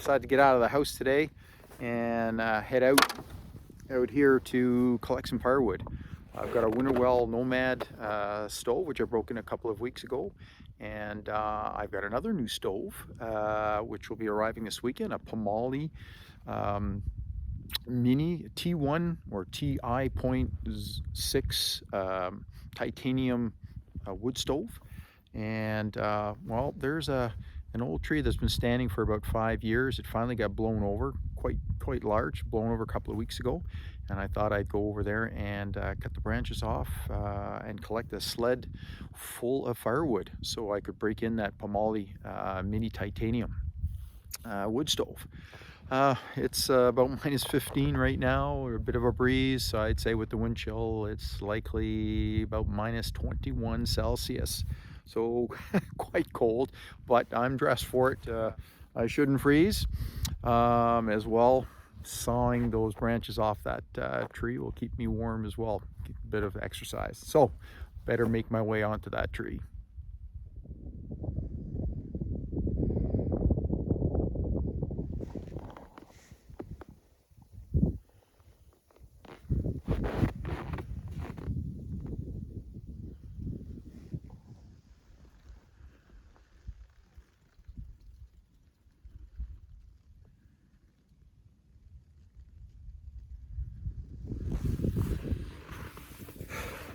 decided to get out of the house today and head out here to collect some firewood. I've got a Winterwell Nomad stove, which I broke in a couple of weeks ago, and I've got another new stove, which will be arriving this weekend, a Pomoly Mini T1 or TI.6 titanium wood stove. And well, there's an old tree that's been standing for about 5 years. It finally got blown over, quite large, blown over a couple of weeks ago, and I thought I'd go over there and cut the branches off and collect a sled full of firewood so I could break in that Pomoly Mini Titanium wood stove. It's about -15 right now, or a bit of a breeze, so I'd say with the wind chill it's likely about -21 Celsius, so quite cold, but I'm dressed for it. I shouldn't freeze. As well, sawing those branches off that tree will keep me warm as well, get a bit of exercise, so better make my way onto that tree.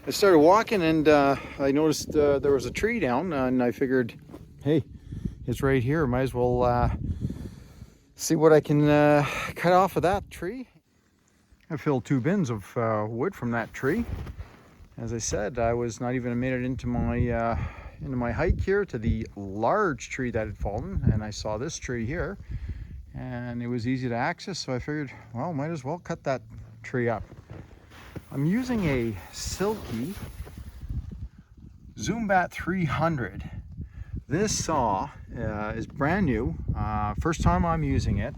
I started walking and I noticed there was a tree down, and I figured, hey, it's right here, might as well see what I can cut off of that tree. I filled 2 bins of wood from that tree. As I said, I was not even a minute into my hike here to the large tree that had fallen, and I saw this tree here and it was easy to access, so I figured, well, might as well cut that tree up. I'm using a Silky Zoombat 300. This saw is brand new, first time I'm using it.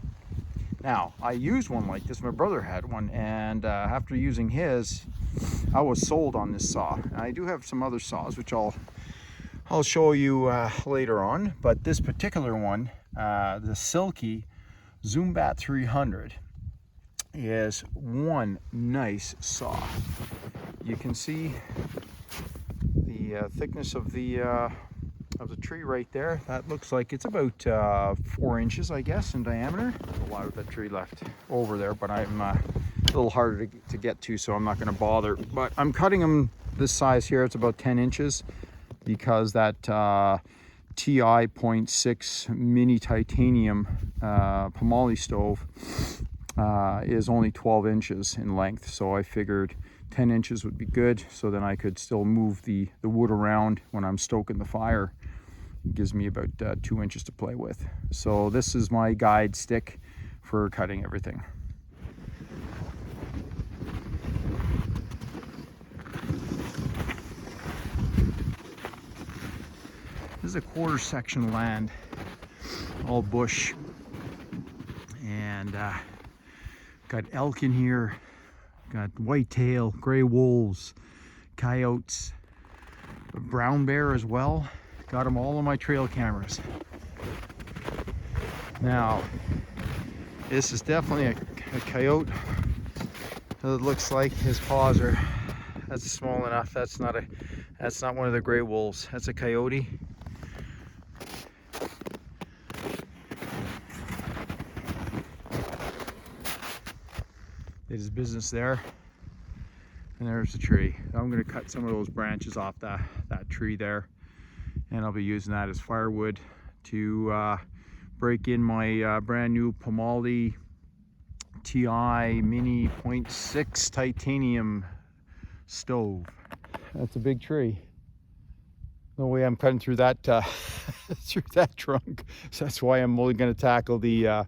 Now, I used one like this, my brother had one, and after using his, I was sold on this saw. I do have some other saws, which I'll show you later on, but this particular one, the Silky Zoombat 300, is one nice saw. You can see the thickness of the tree right there. That looks like it's about 4 inches, I guess, in diameter. A lot of that tree left over there, but I'm a little harder to get to, so I'm not going to bother. But I'm cutting them this size here. It's about 10 inches because that TI.6 mini titanium Pomoly stove is only 12 inches in length, so I figured 10 inches would be good, so then I could still move the wood around when I'm stoking the fire. It gives me about 2 inches to play with. So this is my guide stick for cutting everything. This is a quarter section land, all bush, and got elk in here, got whitetail, gray wolves, coyotes, a brown bear as well. Got them all on my trail cameras. Now, this is definitely a coyote. It looks like his paws are, that's small enough. That's not one of the gray wolves. That's a coyote. Did his business there, and there's the tree. I'm going to cut some of those branches off that tree there, and I'll be using that as firewood to break in my brand new Pomoly Ti Mini 0.6 titanium stove. That's a big tree. No way I'm cutting through that through that trunk, so that's why I'm only going to tackle the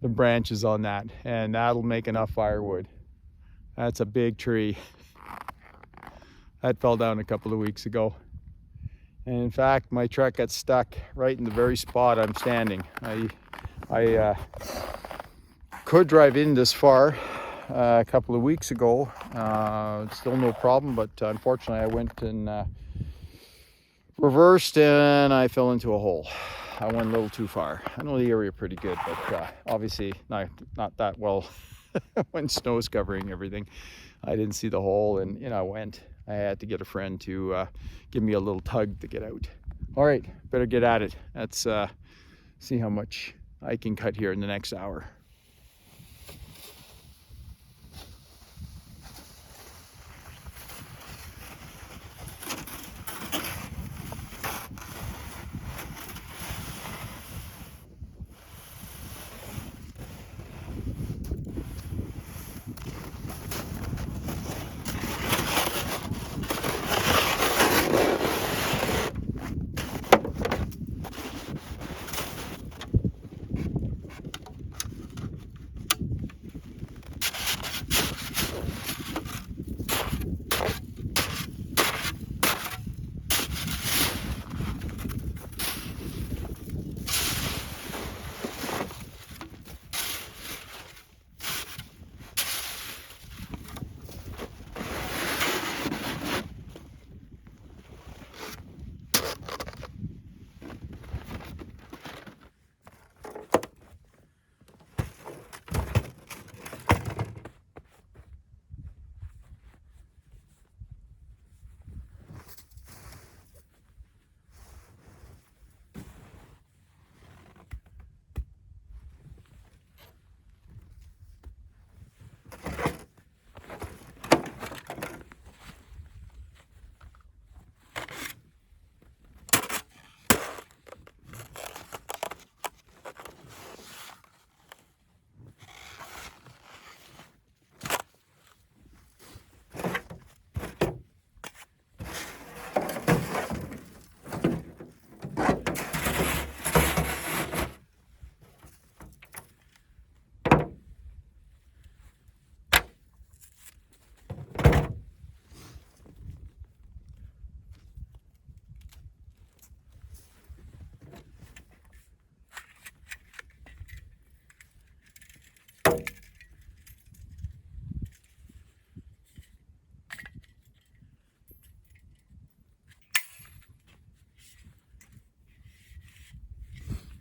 branches on that, and that'll make enough firewood. That's a big tree. That fell down a couple of weeks ago, and in fact my truck got stuck right in the very spot I'm standing. I could drive in this far a couple of weeks ago, still no problem, but unfortunately I went and reversed and I fell into a hole. I went a little too far. I know the area pretty good, but obviously not that well when snow's covering everything. I didn't see the hole, and you know, I had to get a friend to give me a little tug to get out. All right, better get at it. Let's see how much I can cut here in the next hour.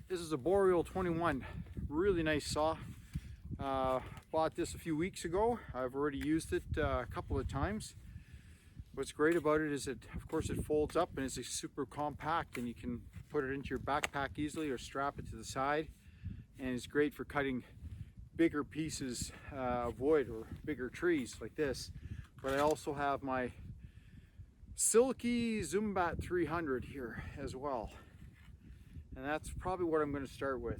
This is a Boreal 21, really nice saw. Bought this a few weeks ago. I've already used it a couple of times. What's great about it is that, of course, it folds up and it's super compact, and you can put it into your backpack easily or strap it to the side. And it's great for cutting bigger pieces of wood or bigger trees like this. But I also have my Silky Zumbat 300 here as well. And that's probably what I'm going to start with.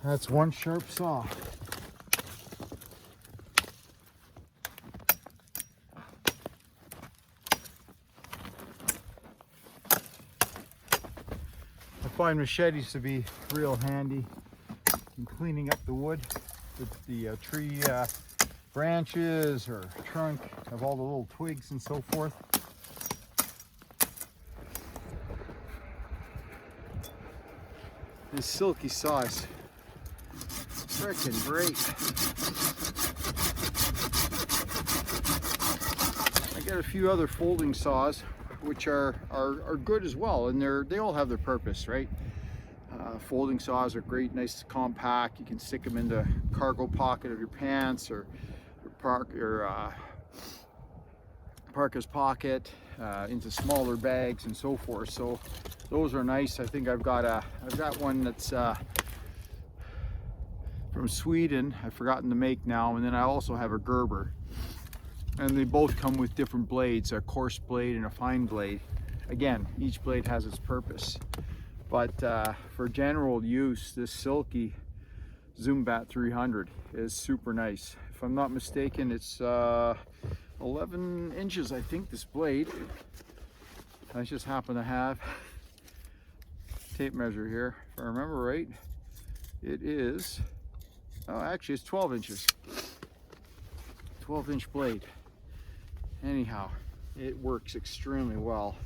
That's one sharp saw. I find machetes to be real handy in cleaning up the wood with the tree branches or trunk of all the little twigs and so forth. This silky saw is Frickin' great. I got a few other folding saws which are good as well, and they all have their purpose, right? Folding saws are great, nice, compact. You can stick them in the cargo pocket of your pants or your parka's pocket, into smaller bags and so forth. So those are nice. I think I've got one that's from Sweden. I've forgotten the make now, and then I also have a Gerber, and they both come with different blades, a coarse blade and a fine blade. Again, each blade has its purpose, but for general use, this Silky Zoombat 300 is super nice. If I'm not mistaken, it's 11 inches, I think, this blade. I just happen to have tape measure here. If I remember right, it is, oh, actually it's 12 inches. 12-inch blade. Anyhow, it works extremely well.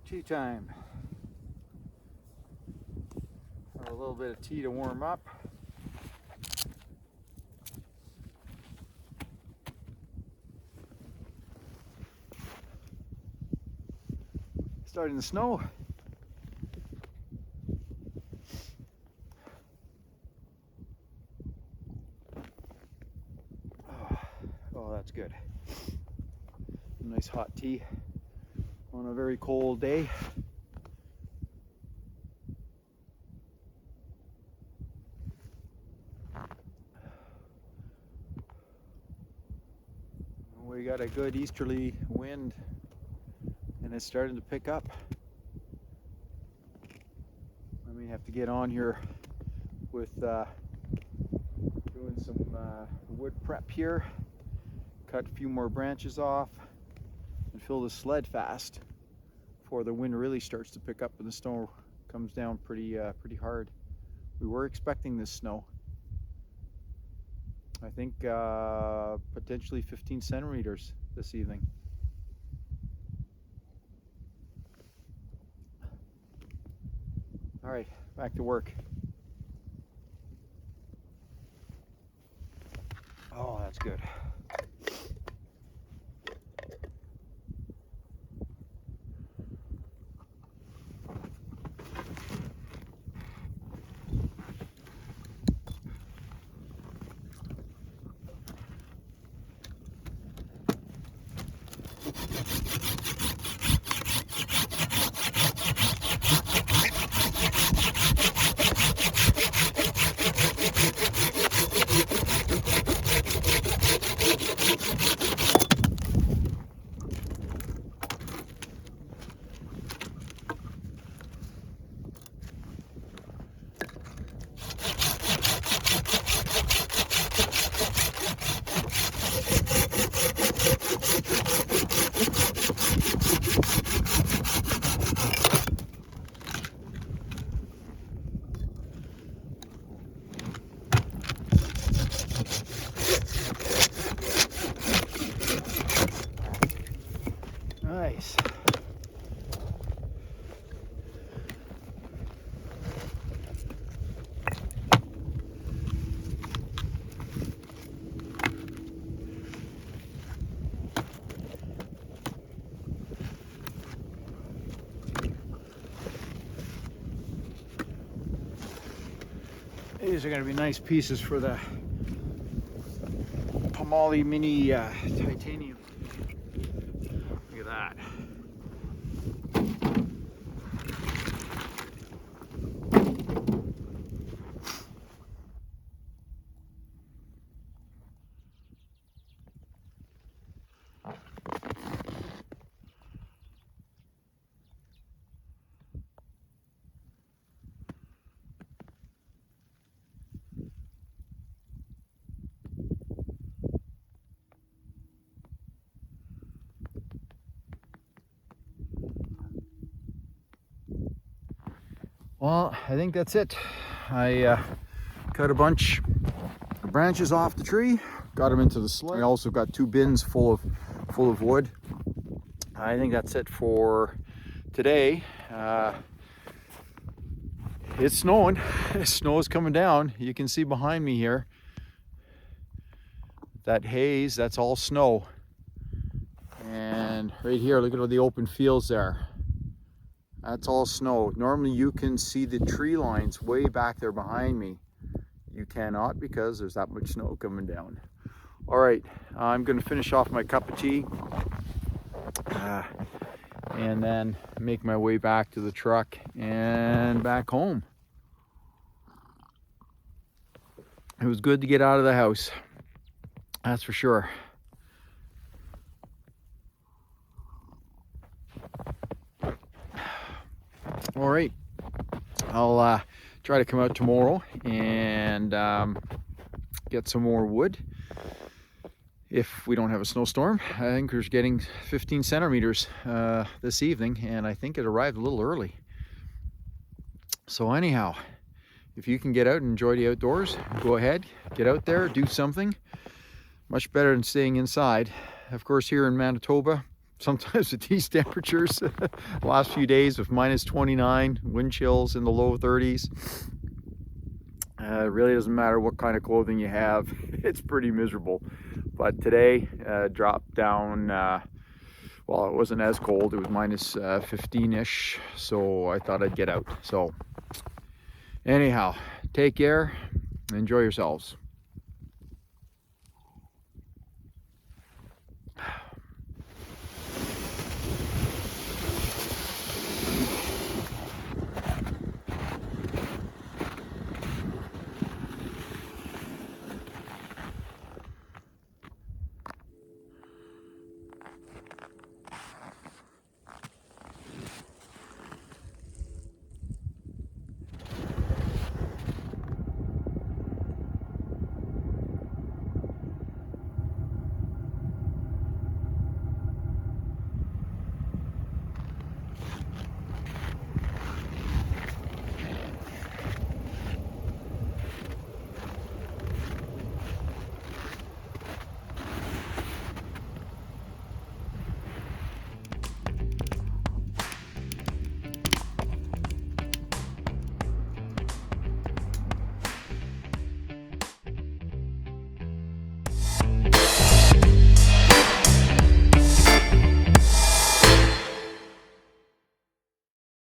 Tea time. Have a little bit of tea to warm up. Starting to snow. Oh, that's good. Nice hot tea on a very cold day. We got a good easterly wind and it's starting to pick up. I may have to get on here with doing some wood prep here, cut a few more branches off and fill the sled fast before the wind really starts to pick up and the snow comes down pretty hard. We were expecting this snow. I think potentially 15 centimeters this evening. All right, back to work. Oh, that's good. Nice. These are going to be nice pieces for the Pomoly Mini titanium. Look at that. Well, I think that's it. I cut a bunch of branches off the tree, got them into the sled. I also got 2 bins full of wood. I think that's it for today. It's snowing. Snow is coming down. You can see behind me here. That haze, that's all snow. And right here, look at all the open fields there. That's all snow. Normally you can see the tree lines way back there behind me. You cannot because there's that much snow coming down. All right, I'm gonna finish off my cup of tea and then make my way back to the truck and back home. It was good to get out of the house, that's for sure. All right, I'll try to come out tomorrow and get some more wood if we don't have a snowstorm. I think we're getting 15 centimeters this evening, and I think it arrived a little early. So anyhow, if you can get out and enjoy the outdoors, go ahead, get out there, do something. Much better than staying inside. Of course, here in Manitoba, sometimes with these temperatures, the last few days with minus 29, wind chills in the low 30s. It really doesn't matter what kind of clothing you have, it's pretty miserable. But today dropped down, well, it wasn't as cold, it was minus 15-ish, so I thought I'd get out. So anyhow, take care, enjoy yourselves.